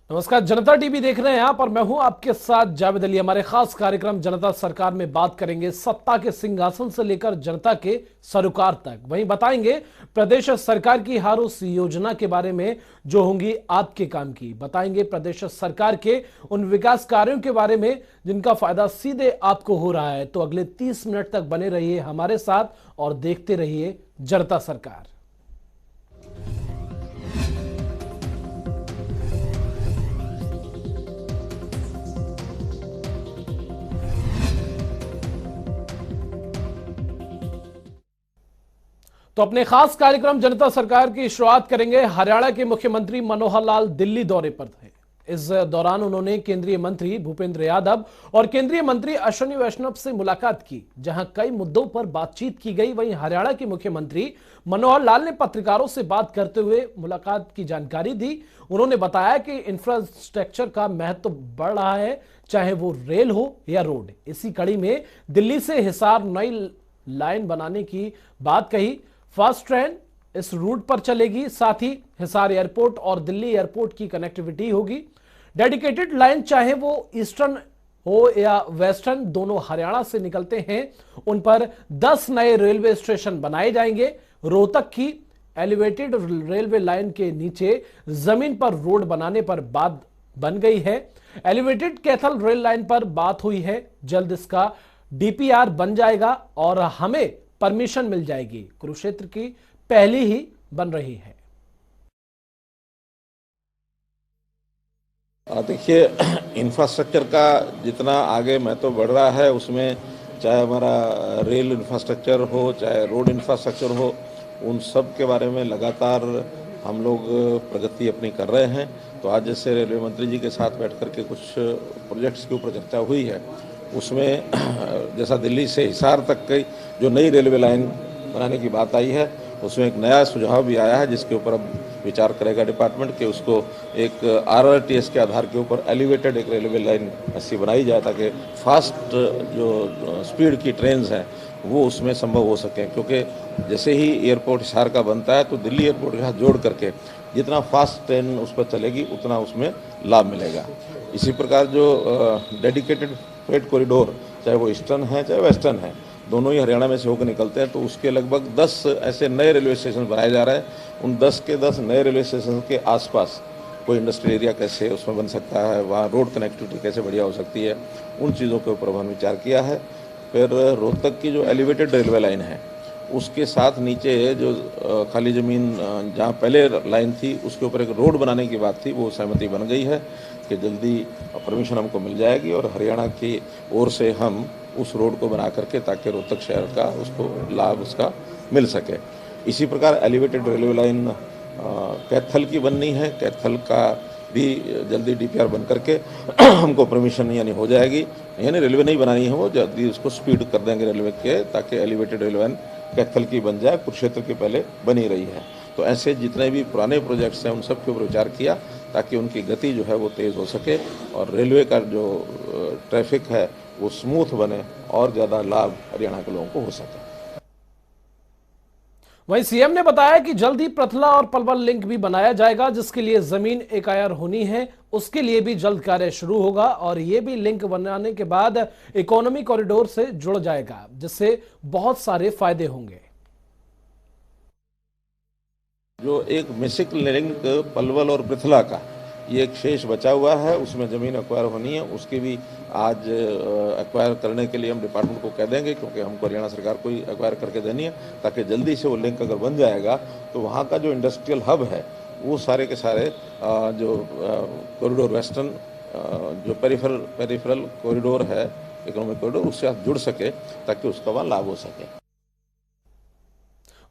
नमस्कार, जनता टीवी देख रहे हैं आप और मैं हूं आपके साथ जावेद अली। हमारे खास कार्यक्रम जनता सरकार में बात करेंगे सत्ता के सिंहासन से लेकर जनता के सरोकार तक। वहीं बताएंगे प्रदेश सरकार की हर उस योजना के बारे में जो होंगी आपके काम की। बताएंगे प्रदेश सरकार के उन विकास कार्यों के बारे में जिनका फायदा सीधे आपको हो रहा है। तो अगले 30 मिनट तक बने रहिए हमारे साथ और देखते रहिए जनता सरकार। तो अपने खास कार्यक्रम जनता सरकार की शुरुआत करेंगे। हरियाणा के मुख्यमंत्री मनोहर लाल दिल्ली दौरे पर थे। इस दौरान उन्होंने केंद्रीय मंत्री भूपेंद्र यादव और केंद्रीय मंत्री अश्विनी वैष्णव से मुलाकात की, जहां कई मुद्दों पर बातचीत की गई। वहीं हरियाणा के मुख्यमंत्री मनोहर लाल ने पत्रकारों से बात करते हुए मुलाकात की जानकारी दी। उन्होंने बताया कि इंफ्रास्ट्रक्चर का महत्व बढ़ रहा है, चाहे वो रेल हो या रोड। इसी कड़ी में दिल्ली से हिसार नई लाइन बनाने की बात कही। फास्ट ट्रेन इस रूट पर चलेगी, साथ ही हिसार एयरपोर्ट और दिल्ली एयरपोर्ट की कनेक्टिविटी होगी। डेडिकेटेड लाइन चाहे वो ईस्टर्न हो या वेस्टर्न, दोनों हरियाणा से निकलते हैं। उन पर 10 नए रेलवे स्टेशन बनाए जाएंगे। रोहतक की एलिवेटेड रेलवे लाइन के नीचे जमीन पर रोड बनाने पर बात बन गई है। एलिवेटेड कैथल रेल लाइन पर बात हुई है। जल्द इसका डीपीआर बन जाएगा और हमें परमिशन मिल जाएगी। कुरुक्षेत्र की पहली ही बन रही है। देखिए, इंफ्रास्ट्रक्चर का जितना आगे महत्व बढ़ रहा है, उसमें चाहे हमारा रेल इंफ्रास्ट्रक्चर हो, चाहे रोड इंफ्रास्ट्रक्चर हो, उन सब के बारे में लगातार हम लोग प्रगति अपनी कर रहे हैं। तो आज जैसे रेलवे मंत्री जी के साथ बैठ कर के कुछ प्रोजेक्ट्स के ऊपर चर्चा हुई है, उसमें जैसा दिल्ली से हिसार तक की जो नई रेलवे लाइन बनाने की बात आई है, उसमें एक नया सुझाव भी आया है जिसके ऊपर अब विचार करेगा डिपार्टमेंट कि उसको एक आरआरटीएस के आधार के ऊपर एलिवेटेड एक रेलवे लाइन ऐसी बनाई जाए ताकि फास्ट जो स्पीड की ट्रेन्स हैं वो उसमें संभव हो सकें। क्योंकि जैसे ही एयरपोर्ट हिसार का बनता है तो दिल्ली एयरपोर्ट के साथ जोड़ करके जितना फास्ट ट्रेन उस पर चलेगी उतना उसमें लाभ मिलेगा। इसी प्रकार जो डेडिकेटेड फ्रेट कॉरिडोर, चाहे वो ईस्टर्न है चाहे वेस्टर्न है, दोनों ही हरियाणा में से होकर निकलते हैं, तो उसके लगभग 10 ऐसे नए रेलवे स्टेशन बनाए जा रहे हैं। उन 10 के 10 नए रेलवे स्टेशन के आसपास कोई इंडस्ट्रियल एरिया कैसे उसमें बन सकता है, वहाँ रोड कनेक्टिविटी कैसे बढ़िया हो सकती है, उन चीज़ों के ऊपर हमने विचार किया है। फिर रोहतक की जो एलिवेटेड रेलवे लाइन है उसके साथ नीचे जो खाली ज़मीन जहाँ पहले लाइन थी उसके ऊपर एक रोड बनाने की बात थी, वो सहमति बन गई है कि जल्दी परमिशन हमको मिल जाएगी और हरियाणा की ओर से हम उस रोड को बना करके ताकि रोहतक शहर का उसको लाभ उसका मिल सके। इसी प्रकार एलिवेटेड रेलवे लाइन कैथल की बननी है। कैथल का भी जल्दी डीपीआर बन करके हमको परमिशन यानी हो जाएगी, यानी रेलवे नहीं बनानी है, वो जल्दी उसको स्पीड कर देंगे रेलवे के, ताकि एलिवेटेड रेलवे लाइन कैथल की बन जाए। कुरुक्षेत्र की पहले बनी रही है। तो ऐसे जितने भी पुराने प्रोजेक्ट्स हैं उन सब के ऊपर विचार किया ताकि उनकी गति जो है वो तेज़ हो सके और रेलवे का जो ट्रैफिक है वो स्मूथ बने और ज़्यादा लाभ हरियाणा के लोगों को हो सके। वहीं सीएम ने बताया कि जल्द ही प्रथला और पलवल लिंक भी बनाया जाएगा, जिसके लिए जमीन एक्वायर होनी है। उसके लिए भी जल्द कार्य शुरू होगा और यह भी लिंक बनाने के बाद इकोनॉमी कॉरिडोर से जुड़ जाएगा, जिससे बहुत सारे फायदे होंगे। जो एक मिसिक लिंक पलवल और पृथला का ये एक शेष बचा हुआ है, उसमें ज़मीन एक्वायर होनी है। उसकी भी आज एक्वायर करने के लिए हम डिपार्टमेंट को कह देंगे, क्योंकि हमको हरियाणा सरकार को ही एक्वायर करके देनी है, ताकि जल्दी से वो लिंक अगर बन जाएगा तो वहाँ का जो इंडस्ट्रियल हब है वो सारे के सारे जो कॉरिडोर वेस्टर्न जो पेरिफेरल कॉरिडोर है, इकोनॉमिक कॉरिडोर, उससे आप जुड़ सके ताकि उसका वहाँ लाभ हो सके।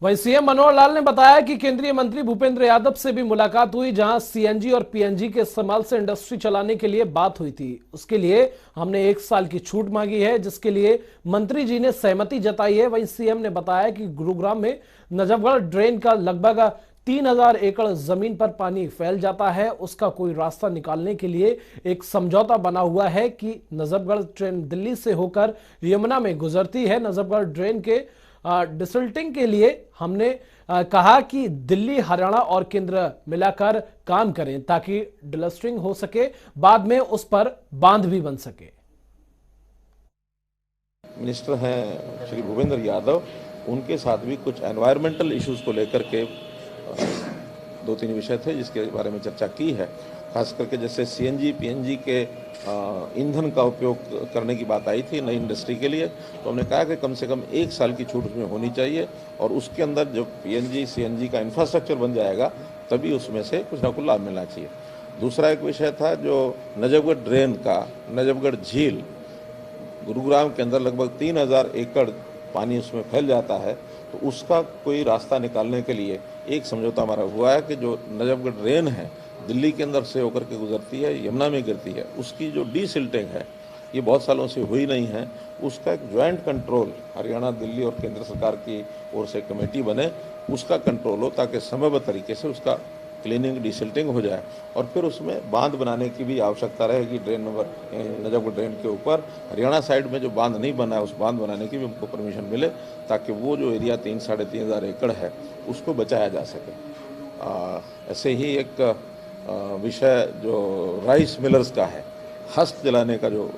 वहीं सीएम मनोहर लाल ने बताया कि केंद्रीय मंत्री भूपेंद्र यादव से भी मुलाकात हुई, जहां सीएनजी और पीएनजी के इस्तेमाल से इंडस्ट्री चलाने के लिए बात हुई थी। उसके लिए हमने 1 साल की छूट मांगी है, जिसके लिए मंत्री जी ने सहमति जताई है। वहीं सीएम ने बताया कि गुरुग्राम में नजफगढ़ ड्रेन का लगभग 3000 एकड़ जमीन पर पानी फैल जाता है। उसका कोई रास्ता निकालने के लिए एक समझौता बना हुआ है कि नजफगढ़ ट्रेन दिल्ली से होकर यमुना में गुजरती है। नजफगढ़ ड्रेन के डिसल्टिंग के लिए हमने कहा कि दिल्ली, हरियाणा और केंद्र मिलाकर काम करें ताकि डिलस्टरिंग हो सके, बाद में उस पर बांध भी बन सके। मिनिस्टर हैं श्री भूपेंद्र यादव, उनके साथ भी कुछ एनवायरमेंटल इश्यूज को लेकर के 2-3 विषय थे जिसके बारे में चर्चा की है। खास करके जैसे सीएनजी, पीएनजी के ईंधन का उपयोग करने की बात आई थी नई इंडस्ट्री के लिए, तो हमने कहा कि कम से कम 1 साल की छूट उसमें होनी चाहिए और उसके अंदर जब पीएनजी, सीएनजी का इंफ्रास्ट्रक्चर बन जाएगा तभी उसमें से कुछ ना कुछ लाभ मिलना चाहिए। दूसरा एक विषय था जो नजफगढ़ ड्रेन का, नजफगढ़ झील, गुरुग्राम के अंदर लगभग 3000 एकड़ पानी उसमें फैल जाता है, तो उसका कोई रास्ता निकालने के लिए एक समझौता हमारा हुआ है कि जो नजफगढ़ ड्रेन है दिल्ली के अंदर से होकर के गुजरती है, यमुना में गिरती है, उसकी जो डीसिल्टिंग है ये बहुत सालों से हुई नहीं है, उसका एक ज्वाइंट कंट्रोल हरियाणा, दिल्ली और केंद्र सरकार की ओर से कमेटी बने, उसका कंट्रोल हो ताकि समयबद्ध तरीके से उसका क्लीनिंग, डीसिल्टिंग हो जाए और फिर उसमें बांध बनाने की भी आवश्यकता रहेगी। ड्रेन नंबर नजफगढ़ ड्रेन के ऊपर हरियाणा साइड में जो बांध नहीं बना है उस बांध बनाने की भी हमको परमिशन मिले ताकि वो जो एरिया 3-3.5 हज़ार एकड़ है उसको बचाया जा सके। ऐसे ही एक विषय जो राइस मिलर्स का है, हस्त जलाने का जो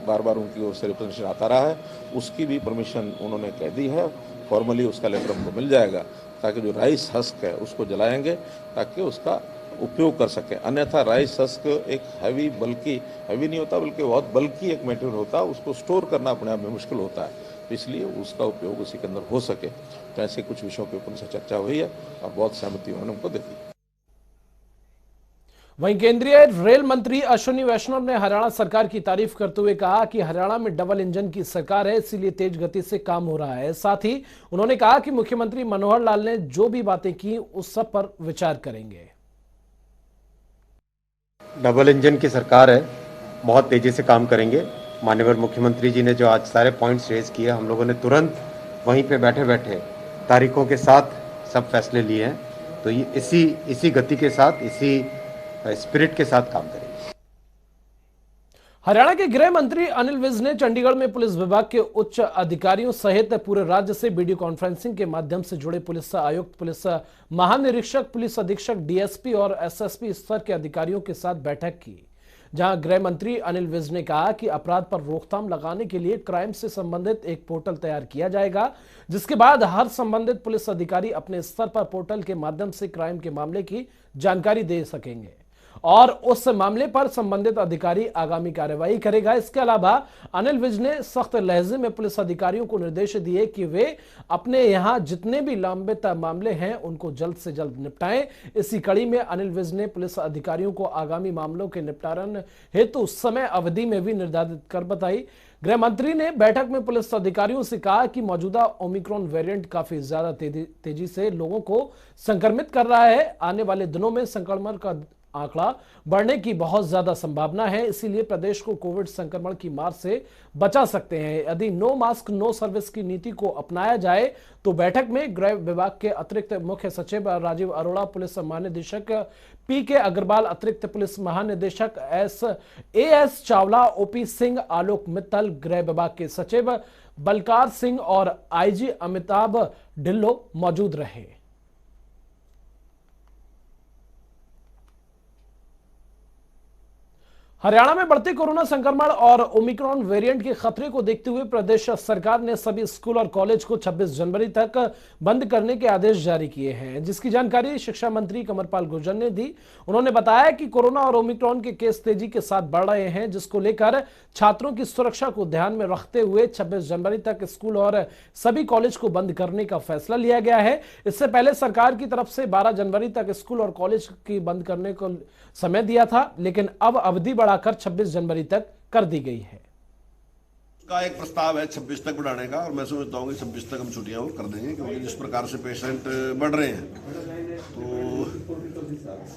बार बार उनकी ओर से रिप्रेजेंटेशन आता रहा है, उसकी भी परमिशन उन्होंने कह दी है, फॉर्मली उसका लेटर हमको मिल जाएगा ताकि जो राइस हस्क है उसको जलाएंगे ताकि उसका उपयोग कर सकें। अन्यथा राइस हस्क एक हैवी नहीं होता बल्कि बहुत बल्कि एक मटेरियल होता है, उसको स्टोर करना अपने आप में मुश्किल होता है, तो इसलिए उसका उपयोग उसी के अंदर हो सके। तो ऐसे कुछ विषयों के ऊपर से चर्चा हुई है और बहुत सहमति उन्होंने हमको दे दी। वहीं केंद्रीय रेल मंत्री अश्विनी वैष्णव ने हरियाणा सरकार की तारीफ करते हुए कहा कि हरियाणा में डबल इंजन की सरकार है, इसीलिए तेज गति से काम हो रहा है। साथ ही उन्होंने कहा कि मुख्यमंत्री मनोहर लाल ने जो भी बातें की उस सब पर विचार करेंगे। डबल इंजन की सरकार है, बहुत तेजी से काम करेंगे। माननीय मुख्यमंत्री जी ने जो आज सारे पॉइंट्स रेज किए, हम लोगों ने तुरंत वहीं पे बैठे बैठे तारीखों के साथ सब फैसले लिए हैं, तो ये इसी गति के साथ, इसी स्पिरिट के साथ काम करेंगे। हरियाणा के गृह मंत्री अनिल विज ने चंडीगढ़ में पुलिस विभाग के उच्च अधिकारियों सहित पूरे राज्य से वीडियो कॉन्फ्रेंसिंग के माध्यम से जुड़े पुलिस आयुक्त, पुलिस महानिरीक्षक, पुलिस अधीक्षक, डीएसपी और एसएसपी स्तर के अधिकारियों के साथ बैठक की, जहां गृह मंत्री अनिल विज ने कहा कि अपराध पर रोकथाम लगाने के लिए क्राइम से संबंधित एक पोर्टल तैयार किया जाएगा, जिसके बाद हर संबंधित पुलिस अधिकारी अपने स्तर पर पोर्टल के माध्यम से क्राइम के मामले की जानकारी दे सकेंगे और उस मामले पर संबंधित अधिकारी आगामी कार्रवाई करेगा। इसके अलावा अनिल विज ने सख्त लहजे में पुलिस अधिकारियों को निर्देश दिए कि वे अपने यहां जितने भी लंबित मामले हैं उनको जल्द से जल्द निपटाएं। इसी कड़ी में अनिल विज ने पुलिस अधिकारियों को आगामी मामलों के निपटारण हेतु समय अवधि में भी निर्धारित कर बताई। गृह मंत्री ने बैठक में पुलिस अधिकारियों से कहा कि मौजूदा ओमिक्रॉन वेरिएंट काफी ज्यादा तेजी से लोगों को संक्रमित कर रहा है। आने वाले दिनों में संक्रमण का आंकड़ा बढ़ने की बहुत ज्यादा संभावना है, इसीलिए प्रदेश को कोविड संक्रमण की मार से बचा सकते हैं। यदि नो मास्क नो सर्विस की नीति को अपनाया जाए तो बैठक में गृह विभाग के अतिरिक्त मुख्य सचिव राजीव अरोड़ा, पुलिस महानिदेशक पीके अग्रवाल, अतिरिक्त पुलिस महानिदेशक एएस चावला, ओपी सिंह, आलोक मित्तल, गृह विभाग के सचिव बलकार सिंह और आईजी अमिताभ ढिल्लो मौजूद रहे। हरियाणा में बढ़ते कोरोना संक्रमण और ओमिक्रॉन वेरिएंट के खतरे को देखते हुए प्रदेश सरकार ने सभी स्कूल और कॉलेज को 26 जनवरी तक बंद करने के आदेश जारी किए हैं, जिसकी जानकारी शिक्षा मंत्री कंवरपाल गुर्जर ने दी। उन्होंने बताया कि कोरोना और ओमिक्रॉन के केस तेजी के साथ बढ़ रहे हैं, जिसको लेकर छात्रों की सुरक्षा को ध्यान में रखते हुए 26 जनवरी तक स्कूल और सभी कॉलेज को बंद करने का फैसला लिया गया है। इससे पहले सरकार की तरफ से 12 जनवरी तक स्कूल और कॉलेज की बंद करने को समय दिया था, लेकिन अब अवधि बढ़ाकर 26 जनवरी तक कर दी गई है। का एक प्रस्ताव है 26 तक बढ़ाने का, और मैं समझता हूँ कि 26 तक हम छुट्टियां और कर देंगे, क्योंकि जिस प्रकार से पेशेंट बढ़ रहे हैं तो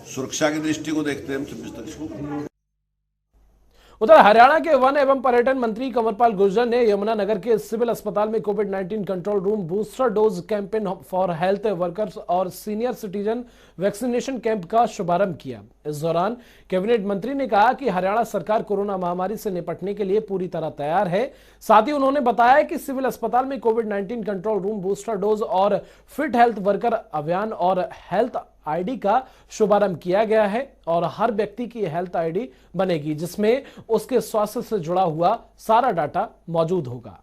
सुरक्षा की दृष्टि को देखते हैं हम 26 तक इसको। उधर हरियाणा के वन एवं पर्यटन मंत्री कंवरपाल गुर्जर ने यमुनानगर के सिविल अस्पताल में कोविड-19 control room booster dose campaign for health workers और सीनियर सिटीजन वैक्सीनेशन कैंप का शुभारंभ किया। इस दौरान कैबिनेट मंत्री ने कहा कि हरियाणा सरकार कोरोना महामारी से निपटने के लिए पूरी तरह तैयार है। साथ ही उन्होंने बताया कि सिविल अस्पताल में कोविड-19 कंट्रोल रूम, बूस्टर डोज और फिट हेल्थ वर्कर अभियान और हेल्थ आईडी का शुभारंभ किया गया है और हर व्यक्ति की हेल्थ आईडी बनेगी जिसमें उसके स्वास्थ्य से जुड़ा हुआ सारा डाटा मौजूद होगा।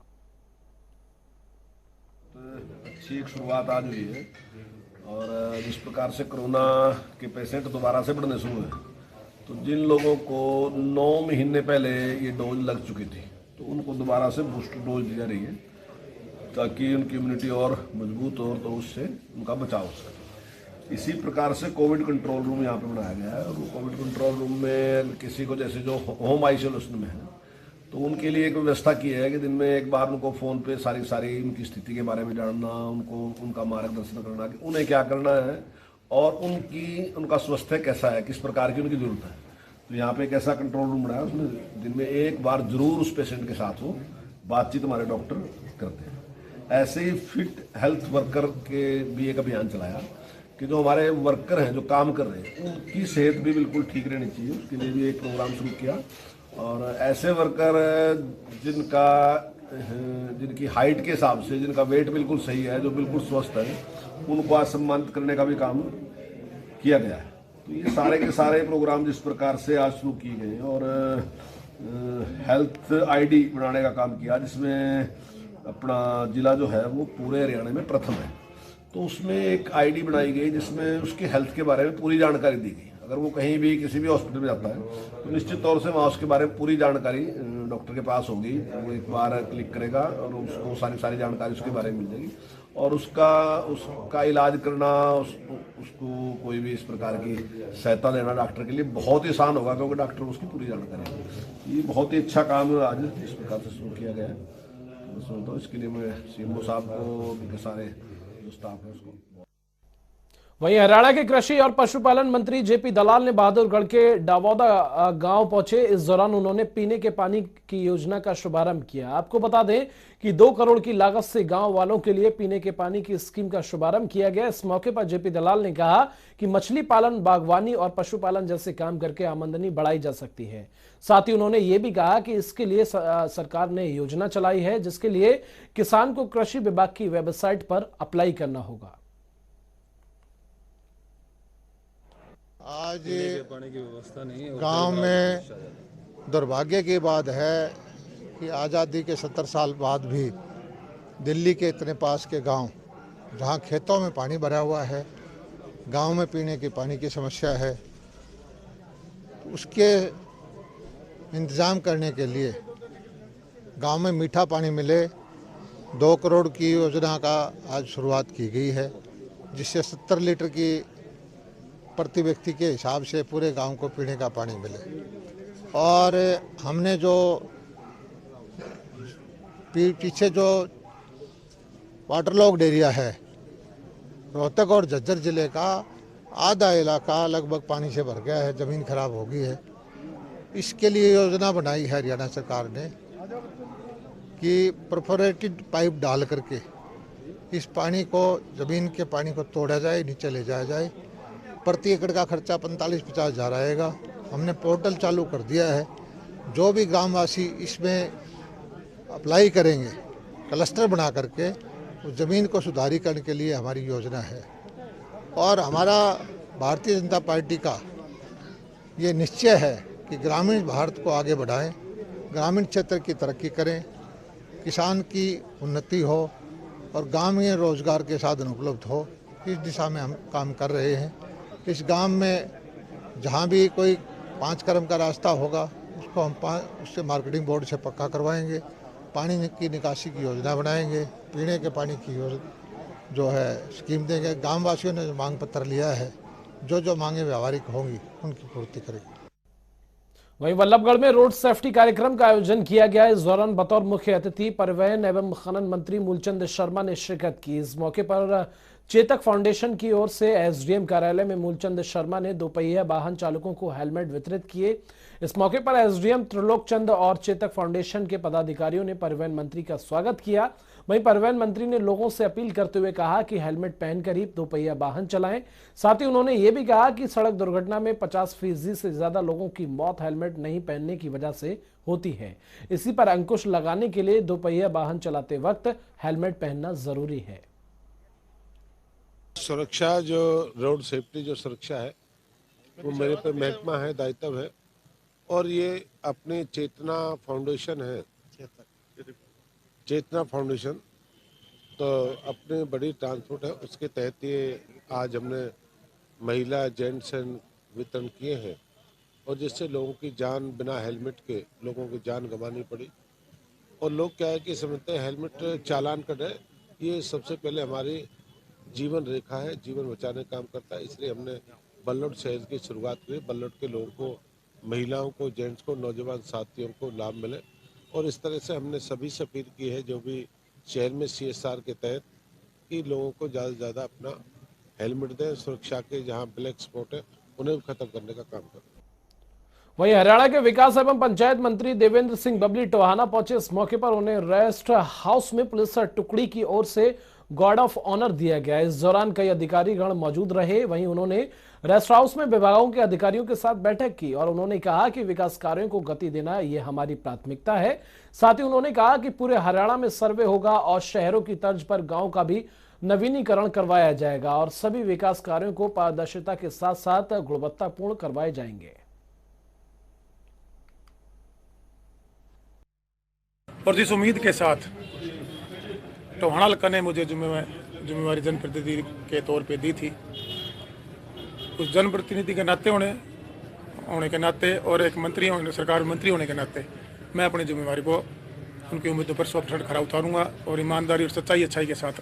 अच्छी एक शुरुआत आज हुई है और जिस प्रकार से कोरोना के पेशेंट दोबारा से बढ़ने शुरू हुए, तो जिन लोगों को 9 महीने पहले ये डोज लग चुकी थी तो उनको दोबारा से बूस्टर डोज दी जा रही है ताकि उनकी इम्यूनिटी और मजबूत हो, तो उससे उनका बचाव हो सके। इसी प्रकार से कोविड कंट्रोल रूम यहाँ पे बनाया गया है और कोविड कंट्रोल रूम में किसी को जैसे जो होम आइसोलेशन में है तो उनके लिए एक व्यवस्था की है कि दिन में एक बार उनको फ़ोन पे सारी उनकी स्थिति के बारे में जानना, उनका मार्गदर्शन करना कि उन्हें क्या करना है और उनका स्वास्थ्य कैसा है, किस प्रकार की उनकी जरूरत है। तो यहाँ पे एक ऐसा कंट्रोल रूम बनाया, उसमें दिन में एक बार जरूर उस पेशेंट के साथ हो बातचीत हमारे डॉक्टर करते हैं। ऐसे ही फिट हेल्थ वर्कर के भी एक अभियान चलाया कि जो हमारे वर्कर हैं जो काम कर रहे हैं उनकी सेहत भी बिल्कुल ठीक रहनी चाहिए, उसके लिए भी एक प्रोग्राम शुरू किया। और ऐसे वर्कर जिनकी हाइट के हिसाब से, जिनका वेट बिल्कुल सही है, जो बिल्कुल स्वस्थ है, उनको आज सम्मानित करने का भी काम किया गया है। तो ये सारे के सारे प्रोग्राम जिस प्रकार से आज शुरू किए गए और हेल्थ आईडी बनाने का काम किया जिसमें अपना जिला जो है वो पूरे हरियाणा में प्रथम है। तो उसमें एक आईडी बनाई गई जिसमें उसकी हेल्थ के बारे में पूरी जानकारी दी गई। अगर वो कहीं भी किसी भी हॉस्पिटल में जाता है तो निश्चित तौर से वहाँ उसके बारे में पूरी जानकारी डॉक्टर के पास होगी। वो एक बार क्लिक करेगा और उसको सारी जानकारी उसके बारे में मिल जाएगी और उसका इलाज करना, उसको कोई भी इस प्रकार की सहायता देना डॉक्टर के लिए बहुत ही आसान होगा क्योंकि डॉक्टर उसकी पूरी जानकारी है। ये बहुत ही अच्छा काम आज इस प्रकार से शुरू किया गया है। मैं समझता हूँ इसके लिए मैं सीएमओ साहब को, उनके सारे स्टाफ है उसको। वहीं हरियाणा के कृषि और पशुपालन मंत्री जेपी दलाल ने बहादुरगढ़ के डावौदा गांव पहुंचे। इस दौरान उन्होंने पीने के पानी की योजना का शुभारंभ किया। आपको बता दें कि 2 करोड़ की लागत से गांव वालों के लिए पीने के पानी की स्कीम का शुभारंभ किया गया। इस मौके पर जेपी दलाल ने कहा कि मछली पालन, बागवानी और पशुपालन जैसे काम करके आमदनी बढ़ाई जा सकती है। साथ ही उन्होंने ये भी कहा कि इसके लिए सरकार ने योजना चलाई है जिसके लिए किसान को कृषि विभाग की वेबसाइट पर अप्लाई करना होगा। आज गांव में दुर्भाग्य की बात है कि आज़ादी के 70 साल बाद भी दिल्ली के इतने पास के गांव जहां खेतों में पानी भरा हुआ है, गांव में पीने के पानी की समस्या है, उसके इंतज़ाम करने के लिए गांव में मीठा पानी मिले 2 करोड़ की योजना का आज शुरुआत की गई है जिससे 70 लीटर की प्रति व्यक्ति के हिसाब से पूरे गांव को पीने का पानी मिले। और हमने जो पीछे जो वाटरलॉग्ड एरिया है रोहतक और झज्जर जिले का आधा इलाका लगभग पानी से भर गया है, ज़मीन खराब हो गई है। इसके लिए योजना बनाई है हरियाणा सरकार ने कि परफोरेटेड पाइप डाल करके इस पानी को, ज़मीन के पानी को तोड़ा जाए, नीचे ले जाया जाए। प्रति एकड़ का खर्चा 45-50 हज़ार आएगा। हमने पोर्टल चालू कर दिया है। जो भी ग्रामवासी इसमें अप्लाई करेंगे क्लस्टर बना करके उस ज़मीन को सुधारीकरण के लिए हमारी योजना है। और हमारा भारतीय जनता पार्टी का ये निश्चय है कि ग्रामीण भारत को आगे बढ़ाएं, ग्रामीण क्षेत्र की तरक्की करें, किसान की उन्नति हो और गाँव में रोजगार के साधन उपलब्ध हो। इस दिशा में हम काम कर रहे हैं। इस गांव में जहां भी कोई 5 कदम का रास्ता होगा उसको हम उससे मार्केटिंग बोर्ड से पक्का करवाएंगे, पानी की निकासी की योजना बनाएंगे, पीने के पानी की जो है स्कीम देंगे। गांव वासियों ने जो मांग पत्र लिया है, जो मांगे व्यावहारिक होंगी उनकी पूर्ति करेंगे। वहीं वल्लभगढ़ में रोड सेफ्टी कार्यक्रम का आयोजन किया गया। इस दौरान बतौर मुख्य अतिथि परिवहन एवं खनन मंत्री मूलचंद शर्मा ने शिरकत की। इस मौके पर चेतक फाउंडेशन की ओर से एसडीएम कार्यालय में मूलचंद शर्मा ने दोपहिया वाहन चालकों को हेलमेट वितरित किए। इस मौके पर एसडीएम त्रिलोक चंद और चेतक फाउंडेशन के पदाधिकारियों ने परिवहन मंत्री का स्वागत किया। वहीं परिवहन मंत्री ने लोगों से अपील करते हुए कहा कि हेलमेट पहनकर ही दोपहिया वाहन चलाएं। साथ ही उन्होंने ये भी कहा कि सड़क दुर्घटना में 50% से ज्यादा लोगों की मौत हेलमेट नहीं पहनने की वजह से होती है। इसी पर अंकुश लगाने के लिए दोपहिया वाहन चलाते वक्त हेलमेट पहनना जरूरी है। सुरक्षा, जो रोड सेफ्टी जो सुरक्षा है वो मेरे पे महकमा है, दायित्व है। और ये अपने चेतना फाउंडेशन है, चेतना फाउंडेशन, तो अपने बड़ी ट्रांसपोर्ट है, उसके तहत ये आज हमने महिला जेंट्स वितरण किए हैं और जिससे लोगों की जान, बिना हेलमेट के लोगों की जान गंवानी पड़ी। और लोग क्या है कि समझते हैं हेलमेट चालान कट है, ये सबसे पहले हमारी जीवन रेखा है, जीवन बचाने का काम करता है। इसलिए हमने बल्लौद शहर की शुरुआत की। बल्लौद के लोगों को, महिलाओं को, जेंट्स को, नौजवान साथियों को लाभ मिले और इस तरह से हमने सभी से अपील की है जो भी शहर में CSR के तहत कि लोगों को ज़्यादा से ज़्यादा अपना हेलमेट दें। सुरक्षा के जहाँ ब्लैक स्पॉट है उन्हें भी खत्म करने का काम करें। वहीं हरियाणा के विकास एवं पंचायत मंत्री देवेंद्र सिंह बबली टोहाना पहुंचे। इस मौके पर उन्हें रेस्ट हाउस में पुलिस टुकड़ी की ओर से गार्ड ऑफ ऑनर दिया गया। इस दौरान कई अधिकारीगण मौजूद रहे। वहीं उन्होंने रेस्ट हाउस में विभागों के अधिकारियों के साथ बैठक की और उन्होंने कहा कि विकास कार्यों को गति देना ये हमारी प्राथमिकता है। साथ ही उन्होंने कहा कि पूरे हरियाणा में सर्वे होगा और शहरों की तर्ज पर गांव का भी नवीनीकरण करवाया जाएगा और सभी विकास कार्यों को पारदर्शिता के साथ साथ गुणवत्तापूर्ण करवाए जाएंगे। और जिस उम्मीद के साथ टोहाना हल्का ने मुझे जिम्मेवारी जनप्रतिनिधि के तौर पे दी थी, उस जनप्रतिनिधि के नाते होने के नाते और एक मंत्री होने, सरकार मंत्री होने के नाते मैं अपनी जिम्मेवारी को उनकी उम्मीदों पर 100% खरा उतारूंगा और ईमानदारी और सच्चाई अच्छाई के साथ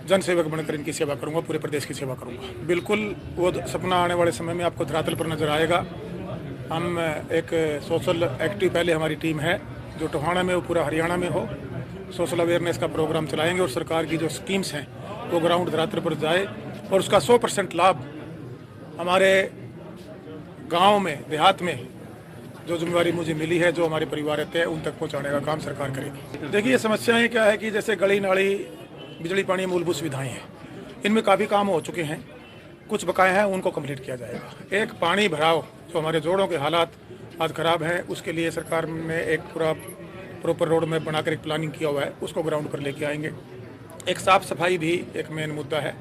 जन सेवक बनकर इनकी सेवा करूंगा, पूरे प्रदेश की सेवा करूंगा। बिल्कुल वो सपना आने वाले समय में आपको धरातल पर नजर आएगा। हम एक सोशल एक्टिव, पहले हमारी टीम है जो टोहाना में, वो पूरा हरियाणा में हो, सोशल अवेयरनेस का प्रोग्राम चलाएंगे और सरकार की जो स्कीम्स हैं वो ग्राउंड धरातल पर जाए और उसका 100% लाभ हमारे गांव में, देहात में जो जिम्मेवारी मुझे मिली है, जो हमारे परिवार रहते हैं, उन तक पहुंचाने का काम सरकार करेगी। देखिए, समस्याएं क्या है कि जैसे गली नाली, बिजली पानी, मूलभूत सुविधाएं हैं, इनमें काफ़ी काम हो चुके हैं, कुछ बकाए हैं, उनको कंप्लीट किया जाएगा। एक पानी भराव, जो हमारे जोड़ों के हालात आज खराब हैं, उसके लिए सरकार ने एक पूरा प्रॉपर रोड मैप बनाकर एक प्लानिंग किया हुआ है, उसको ग्राउंड पर लेके आएंगे। एक साफ सफाई भी एक मेन मुद्दा है,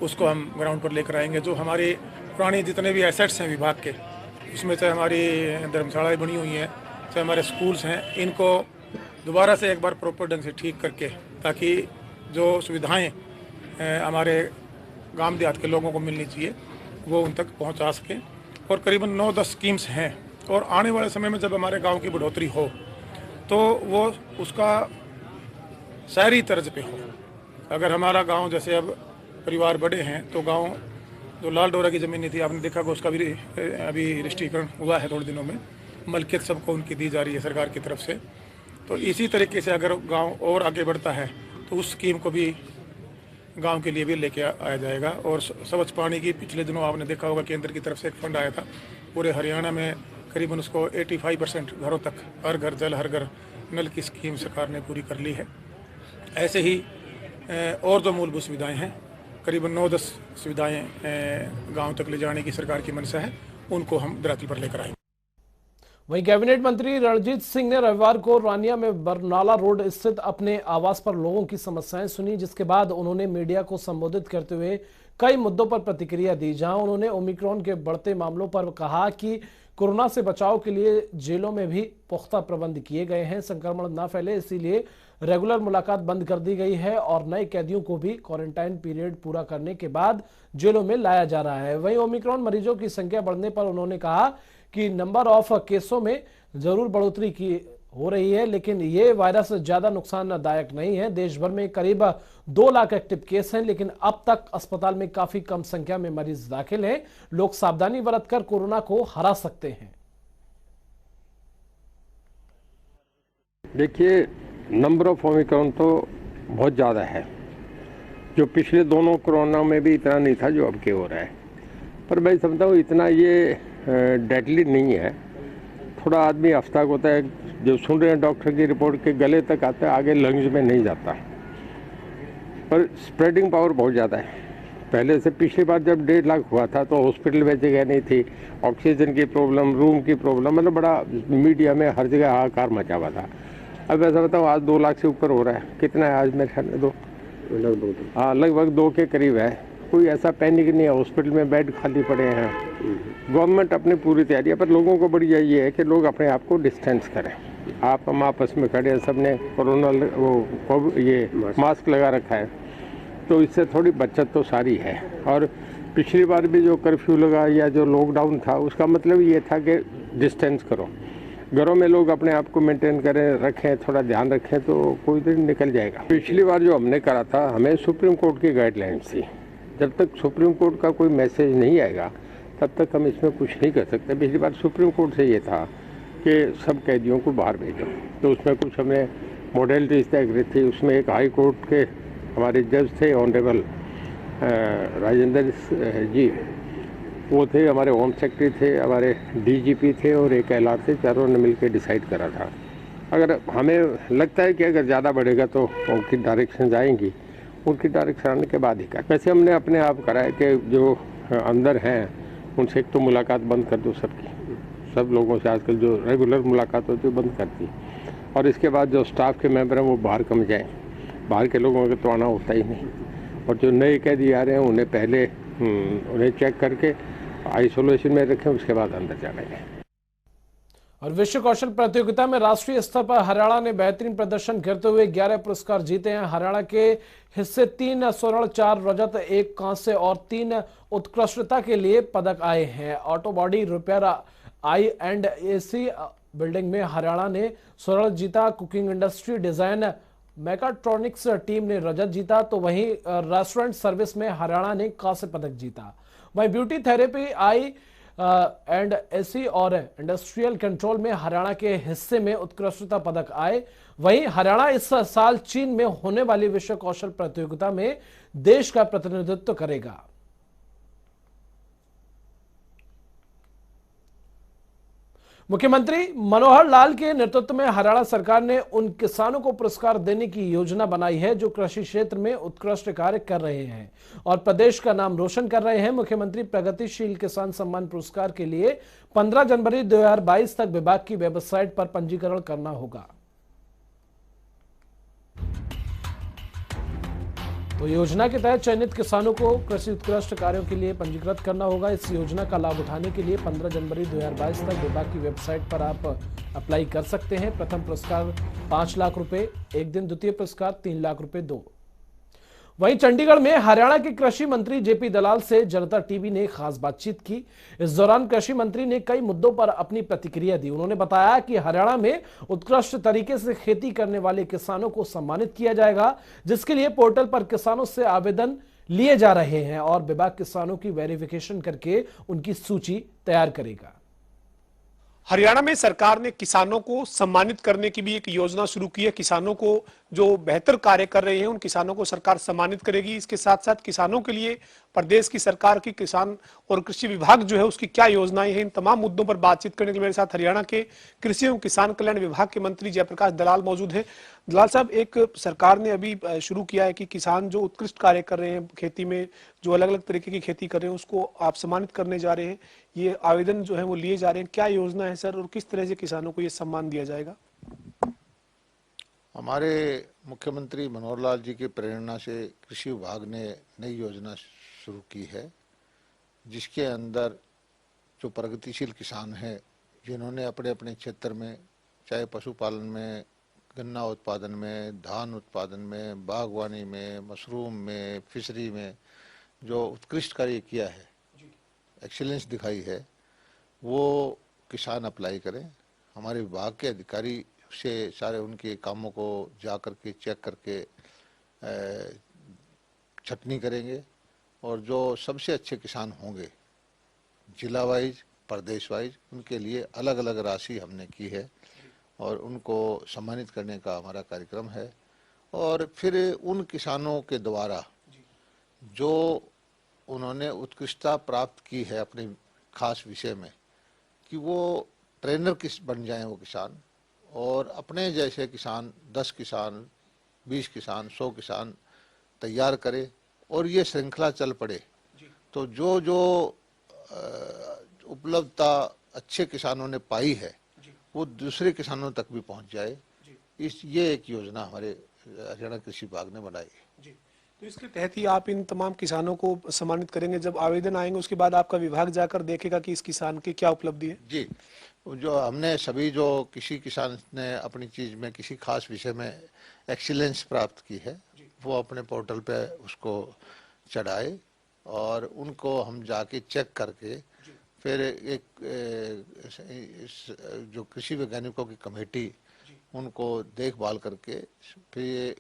उसको हम ग्राउंड पर लेकर आएंगे। जो हमारी पुरानी जितने भी एसेट्स हैं विभाग के, उसमें चाहे हमारी धर्मशालाएँ बनी हुई हैं, चाहे हमारे स्कूल्स हैं, इनको दोबारा से एक बार प्रॉपर ढंग से ठीक करके, ताकि जो सुविधाएँ हमारे गांव देहात के लोगों को मिलनी चाहिए वो उन तक पहुँचा सकें। और करीबन 9-10 स्कीम्स हैं और आने वाले समय में जब हमारे गाँव की बढ़ोतरी हो तो वो उसका शहरी तर्ज पे हो। अगर हमारा गांव, जैसे अब परिवार बड़े हैं, तो गांव जो लाल डोरा की ज़मीन थी, आपने देखा कि उसका भी अभी रजिस्ट्रीकरण हुआ है थोड़े दिनों में, मलकियत सबको उनकी दी जा रही है सरकार की तरफ से। तो इसी तरीके से अगर गांव और आगे बढ़ता है तो उस स्कीम को भी गांव के लिए भी लेके आया जाएगा। और स्वच्छ पानी की पिछले दिनों आपने देखा होगा केंद्र की तरफ से एक फंड आया था, पूरे हरियाणा में करीबन उसको 85% घरों तक हर घर जल हर घर नल की स्कीम सरकार ने पूरी कर ली है। ऐसे ही और जो मूलभूत सुविधाएं हैं, करीबन 9-10 सुविधाएं गांव तक ले जाने की सरकार की मंशा है, उनको हम धरातल पर लेकर आएंगे। वहीं कैबिनेट मंत्री रणजीत सिंह ने रविवार को रानिया में बरनाला रोड स्थित अपने आवास पर लोगों की समस्याएं सुनी, जिसके बाद उन्होंने मीडिया को संबोधित करते हुए कई मुद्दों पर प्रतिक्रिया दी। जहां उन्होंने ओमिक्रॉन के बढ़ते मामलों पर कहा कि कोरोना से बचाव के लिए जेलों में भी पुख्ता प्रबंध किए गए हैं, संक्रमण न फैले इसीलिए रेगुलर मुलाकात बंद कर दी गई है और नए कैदियों को भी क्वारंटाइन पीरियड पूरा करने के बाद जेलों में लाया जा रहा है। वहीं ओमिक्रॉन मरीजों की संख्या बढ़ने पर उन्होंने कहा कि नंबर ऑफ केसों में जरूर बढ़ोतरी की हो रही है, लेकिन ये वायरस ज्यादा नुकसानदायक नहीं है। देश भर में करीब 2 लाख एक्टिव केस हैं, लेकिन अब तक अस्पताल में काफी कम संख्या में मरीज दाखिल हैं। लोग सावधानी बरतकर कोरोना को हरा सकते हैं। देखिए, नंबर ऑफ ओमिक्रॉन तो बहुत ज़्यादा है जो पिछले दोनों कोरोना में भी इतना नहीं था जो अब के हो रहा है, पर मैं समझता हूँ इतना ये डेडली नहीं है। थोड़ा आदमी हफ्ता होता है, जो सुन रहे हैं डॉक्टर की रिपोर्ट के गले तक आता है, आगे लंग्स में नहीं जाता, पर स्प्रेडिंग पावर बहुत ज़्यादा है। पहले से पिछली बार जब 1.5 लाख हुआ था तो हॉस्पिटल में जगह नहीं थी, ऑक्सीजन की प्रॉब्लम, रूम की प्रॉब्लम, मतलब बड़ा मीडिया में हर जगह हाहाकार मचा हुआ था। अब ऐसा बताऊँ आज 2 लाख से ऊपर हो रहा है। कितना है आज मेरे ख्याल में? 2 लगभग 2 के करीब है। कोई ऐसा पैनिक नहीं है, हॉस्पिटल में बेड खाली पड़े हैं। गवर्नमेंट अपनी पूरी तैयारी है, पर लोगों को बढ़िया ये है कि लोग अपने आप को डिस्टेंस करें। आप हम आपस में खड़े हैं, सबने कोरोना ये मास्क लगा रखा है, तो इससे थोड़ी बचत तो सारी है। और पिछली बार भी जो कर्फ्यू लगा या जो लॉकडाउन था, उसका मतलब ये था कि डिस्टेंस करो, घरों में लोग अपने आप को मेंटेन करें, रखें, थोड़ा ध्यान रखें, तो कोई दिन निकल जाएगा। पिछली बार जो हमने करा था, हमें सुप्रीम कोर्ट की गाइडलाइंस थी। जब तक सुप्रीम कोर्ट का कोई मैसेज नहीं आएगा तब तक हम इसमें कुछ नहीं कर सकते। पिछली बार सुप्रीम कोर्ट से ये था कि सब कैदियों को बाहर भेजो, तो उसमें कुछ हमने मॉडलिटीज तय करी थी। उसमें एक हाई कोर्ट के हमारे जज थे, ऑनरेबल राजेंद्र जी, वो थे, हमारे होम सेक्रेटरी थे, हमारे डीजीपी थे और एक एलआर थे, चारों ने मिलकर डिसाइड करा था। अगर हमें लगता है कि अगर ज़्यादा बढ़ेगा तो उनकी डायरेक्शन आएंगी, उनकी डायरेक्शन आने के बाद ही कर। वैसे हमने अपने आप करा है कि जो अंदर हैं उनसे एक तो मुलाकात बंद कर दो सबकी, सब लोगों से आजकल जो रेगुलर मुलाकात होती है बंद कर दी, और इसके बाद जो स्टाफ के मेंबर हैं वो बाहर कम जाएँ। बाहर के लोगों का तो आना होता ही नहीं, और जो नए कैदी आ रहे हैं उन्हें पहले उन्हें चेक करके आइसोलेशन में रखें, उसके बाद अंदर जाने दें। और विश्व कौशल प्रतियोगिता में राष्ट्रीय स्तर पर हरियाणा ने बेहतरीन प्रदर्शन करते हुए 11 पुरस्कार जीते हैं। हरियाणा के हिस्से 3 स्वर्ण, 4 रजत, 1 कांस्य और 3 उत्कृष्टता के लिए पदक आए हैं। Auto body repair I&AC building में हरियाणा ने स्वर्ण जीता। Cooking industry design mechatronics team ने रजत जीता, तो वहीं रेस्टोरेंट सर्विस में हरियाणा ने कांस्य पदक जीता। वहीं ब्यूटी थेरेपी I&AC और इंडस्ट्रियल कंट्रोल में हरियाणा के हिस्से में उत्कृष्टता पदक आए। वहीं हरियाणा इस साल चीन में होने वाली विश्व कौशल प्रतियोगिता में देश का प्रतिनिधित्व करेगा। मुख्यमंत्री मनोहर लाल के नेतृत्व में हरियाणा सरकार ने उन किसानों को पुरस्कार देने की योजना बनाई है जो कृषि क्षेत्र में उत्कृष्ट कार्य कर रहे हैं और प्रदेश का नाम रोशन कर रहे हैं। मुख्यमंत्री प्रगतिशील किसान सम्मान पुरस्कार के लिए 15 जनवरी 2022 तक विभाग की वेबसाइट पर पंजीकरण करना होगा। तो योजना के तहत चयनित किसानों को कृषि उत्कृष्ट कार्यों के लिए पंजीकृत करना होगा। इस योजना का लाभ उठाने के लिए 15 जनवरी 2022 तक विभाग की वेबसाइट पर आप अप्लाई कर सकते हैं। प्रथम पुरस्कार 5 लाख रुपए 1 दिन, द्वितीय पुरस्कार 3 लाख रुपए 2। वहीं चंडीगढ़ में हरियाणा के कृषि मंत्री जेपी दलाल से जनता टीवी ने खास बातचीत की। इस दौरान कृषि मंत्री ने कई मुद्दों पर अपनी प्रतिक्रिया दी। उन्होंने बताया कि हरियाणा में उत्कृष्ट तरीके से खेती करने वाले किसानों को सम्मानित किया जाएगा, जिसके लिए पोर्टल पर किसानों से आवेदन लिए जा रहे हैं और विभाग किसानों की वेरिफिकेशन करके उनकी सूची तैयार करेगा। हरियाणा में सरकार ने किसानों को सम्मानित करने की भी एक योजना शुरू की है। किसानों को जो बेहतर कार्य कर रहे हैं उन किसानों को सरकार सम्मानित करेगी। इसके साथ साथ किसानों के लिए प्रदेश की सरकार की किसान और कृषि विभाग जो है उसकी क्या योजनाएं हैं, इन तमाम मुद्दों पर बातचीत करने के लिए मेरे साथ हरियाणा के कृषि एवं किसान कल्याण विभाग के मंत्री जयप्रकाश दलाल मौजूद हैं। दलाल साहब, एक सरकार ने अभी शुरू किया है कि किसान जो उत्कृष्ट कार्य कर रहे हैं खेती में, जो अलग अलग तरीके की खेती कर रहे हैं, उसको आप सम्मानित करने जा रहे हैं। ये आवेदन जो है वो लिए जा रहे हैं, क्या योजना है सर और किस तरह से किसानों को ये सम्मान दिया जाएगा? हमारे मुख्यमंत्री मनोहर लाल जी की प्रेरणा से कृषि विभाग ने नई योजना शुरू की है, जिसके अंदर जो प्रगतिशील किसान हैं जिन्होंने अपने अपने क्षेत्र में, चाहे पशुपालन में, गन्ना उत्पादन में, धान उत्पादन में, बागवानी में, मशरूम में, फिशरी में जो उत्कृष्ट कार्य किया है, एक्सीलेंस दिखाई है, वो किसान अप्लाई करें। हमारे विभाग के अधिकारी से सारे उनके कामों को जा करके चेक करके छटनी करेंगे और जो सबसे अच्छे किसान होंगे जिला वाइज, प्रदेश वाइज, उनके लिए अलग अलग राशि हमने की है और उनको सम्मानित करने का हमारा कार्यक्रम है। और फिर उन किसानों के द्वारा जो उन्होंने उत्कृष्टता प्राप्त की है अपने खास विषय में, कि वो ट्रेनर किस बन जाएं वो किसान, और अपने जैसे किसान 10 किसान 20 किसान 100 किसान तैयार करे और ये श्रृंखला चल पड़े। तो जो जो उपलब्धता अच्छे किसानों ने पाई है वो दूसरे किसानों तक भी पहुंच जाए, ये एक योजना हमारे हरियाणा कृषि विभाग ने बनाई है। तो इसके तहत ही आप इन तमाम किसानों को सम्मानित करेंगे। जब आवेदन आएंगे उसके बाद आपका विभाग जाकर देखेगा कि इस किसान की क्या उपलब्धि है। जी, जो हमने सभी जो किसी किसान ने अपनी चीज में किसी खास विषय में एक्सीलेंस प्राप्त की है वो अपने पोर्टल पे उसको चढ़ाए और उनको हम जाके चेक करके फिर एक जो कृषि वैज्ञानिकों की कमेटी उनको देखभाल करके फिर ये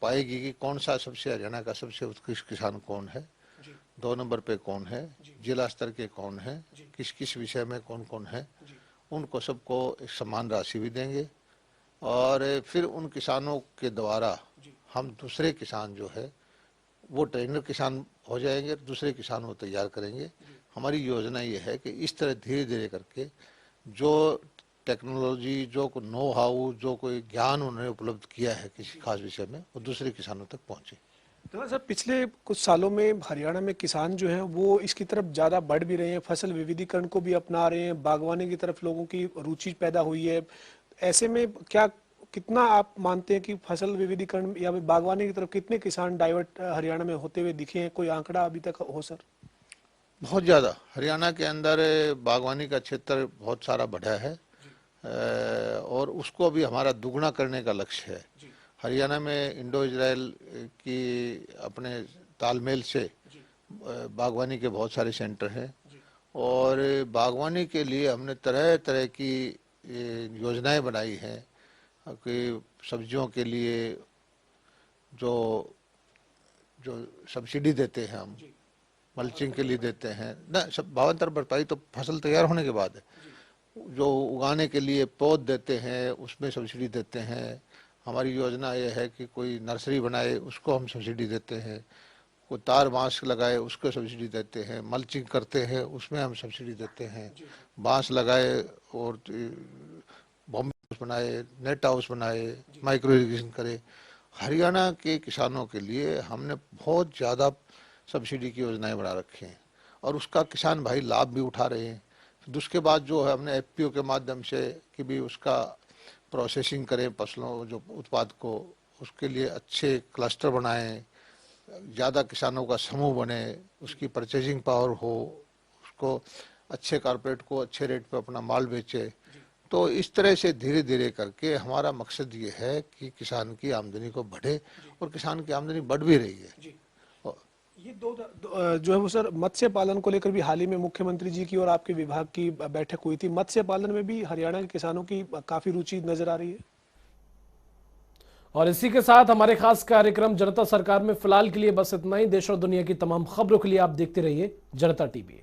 पाएगी कि कौन सा सबसे हरियाणा का सबसे उत्कृष्ट किसान कौन है, 2 नंबर पे कौन है, जिला स्तर के कौन है, किस किस विषय में कौन कौन है, उनको सबको एक समान राशि भी देंगे। और फिर उन किसानों के द्वारा हम दूसरे किसान जो है वो ट्रेनर किसान हो जाएंगे, दूसरे किसान वो तैयार करेंगे। हमारी योजना ये है कि इस तरह धीरे धीरे करके जो टेक्नोलॉजी, जो कोई नो हाउ, जो कोई ज्ञान उन्होंने उपलब्ध किया है किसी खास विषय में, वो दूसरे किसानों तक पहुंचे। तो सर पिछले कुछ सालों में हरियाणा में किसान जो हैं वो इसकी तरफ ज़्यादा बढ़ भी रहे हैं, फसल विविधीकरण को भी अपना रहे हैं, बागवानी की तरफ लोगों की रुचि पैदा हुई है। ऐसे में क्या कितना आप मानते हैं कि फसल विविधीकरण या बागवानी की तरफ कितने किसान डाइवर्ट हरियाणा में होते हुए दिखे हैं? कोई आंकड़ा अभी तक हो सर? बहुत ज़्यादा हरियाणा के अंदर बागवानी का क्षेत्र बहुत सारा बढ़ा है और उसको अभी हमारा दुगना करने का लक्ष्य है। हरियाणा में इंडो इजराइल की अपने तालमेल से बागवानी के बहुत सारे सेंटर हैं और बागवानी के लिए हमने तरह तरह की योजनाएं बनाई हैं कि सब्जियों के लिए जो सब्सिडी देते हैं हम, मल्चिंग के लिए देते हैं ना, सब भावांतर भरपाई तो फसल तैयार होने के बाद है, जो उगाने के लिए पौध देते हैं उसमें सब्सिडी देते हैं। हमारी योजना ये है कि कोई नर्सरी बनाए उसको हम सब्सिडी देते हैं, कोई तार बांस लगाए उसको सब्सिडी देते हैं, मल्चिंग करते हैं उसमें हम सब्सिडी देते हैं, बांस लगाए और बॉम्बे हाउस बनाए, नेट हाउस बनाए, माइक्रो इरिगेशन करे। हरियाणा के किसानों के लिए हमने बहुत ज़्यादा सब्सिडी की योजनाएं बना रखी हैं और उसका किसान भाई लाभ भी उठा रहे हैं। फिर उसके बाद जो है हमने एफपीओ के माध्यम से कि भी उसका प्रोसेसिंग करें फसलों जो उत्पाद को, उसके लिए अच्छे क्लस्टर बनाएं, ज़्यादा किसानों का समूह बने, उसकी परचेजिंग पावर हो, उसको अच्छे कारपोरेट को अच्छे रेट पे अपना माल बेचे। तो इस तरह से धीरे धीरे करके हमारा मकसद ये है कि किसान की आमदनी को बढ़े और किसान की आमदनी बढ़ भी रही है। ये दो जो है वो सर मत्स्य पालन को लेकर भी हाल ही में मुख्यमंत्री जी की और आपके विभाग की बैठक हुई थी। मत्स्य पालन में भी हरियाणा के किसानों की काफी रुचि नजर आ रही है। और इसी के साथ हमारे खास कार्यक्रम जनता सरकार में फिलहाल के लिए बस इतना ही। देश और दुनिया की तमाम खबरों के लिए आप देखते रहिए जनता टीवी।